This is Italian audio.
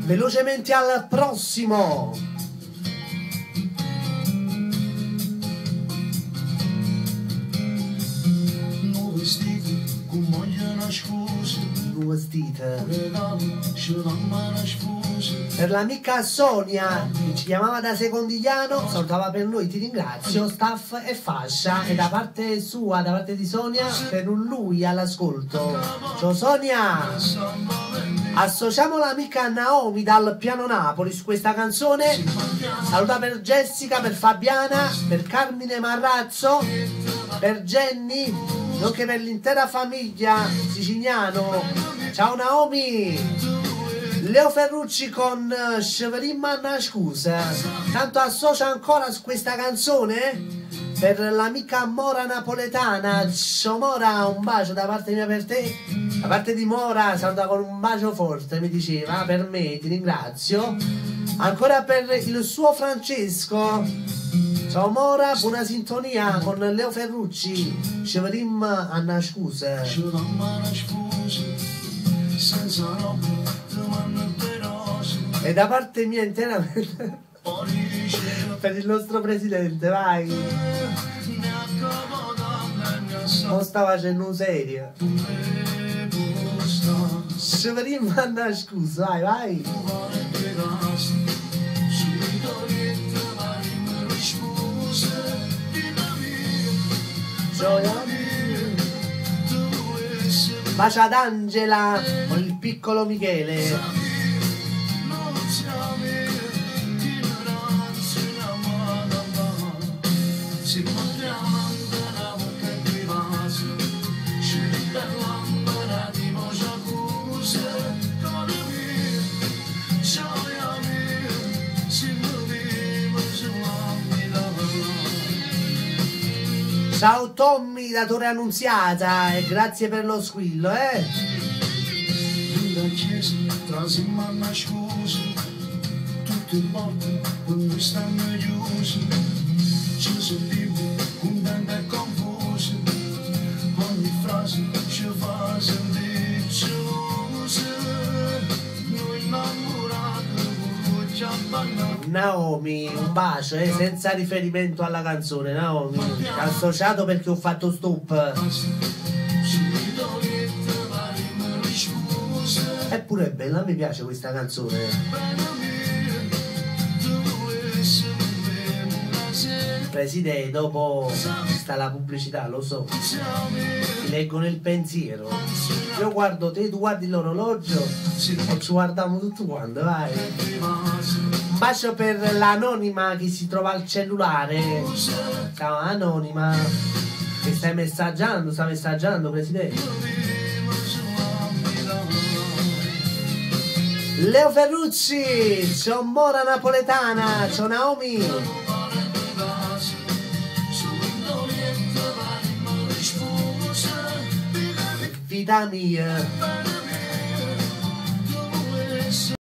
Velocemente al prossimo. Nuove stite con moglie nascose, Nuove vestite. regali ce l'hanno nascose. Per l'amica Sonia, che ci chiamava da Secondigliano, salutava per noi, ti ringrazio, staff e fascia. E da parte sua, da parte di Sonia, per lui all'ascolto. Ciao Sonia! Associamo l'amica Naomi dal piano Napoli su questa canzone. Saluta per Jessica, per Fabiana, per Carmine Marrazzo, per Jenny, nonché per l'intera famiglia siciliano. Ciao Naomi! Leo Ferrucci con Shevrimman scusa. Tanto associa ancora su questa canzone per l'amica Mora napoletana. Ciao Mora, un bacio da parte mia per te. Da parte di Mora, saluta con un bacio forte, mi diceva, per me, ti ringrazio. Ancora per il suo Francesco. Ciao Mora, buona sintonia con Leo Ferrucci. Shevrimman scusa. Ce l'hanno nascose, senza roba, domande perose. E da parte mia intera per il nostro presidente, vai. Non sta facendo un serio. Severin manda scusa, vai, vai. Gioia. Bacia ad Angela con il piccolo Michele. Ciao Tommy da Torre Annunziata e grazie per lo squillo, La chiesa trasimana scuse, tutte le porte quando stanno chiuse, ci sono libri con tante confuse, ogni frase ci fa sentire gelose, noi innamorati con ci abbandono. Naomi, un bacio, senza riferimento alla canzone, Naomi. Associato perché ho fatto stop. Eppure è bella, mi piace questa canzone. Presidente, dopo sta la pubblicità, lo so. Ti leggo nel pensiero. Io guardo te, tu guardi l'orologio e ci guardiamo tutto quanto, vai. Un bacio per l'anonima che si trova al cellulare. Ciao anonima. Che stai messaggiando, sta messaggiando, presidente. Leo Ferrucci, ciao Mora napoletana, ciao Naomi. Vita mia.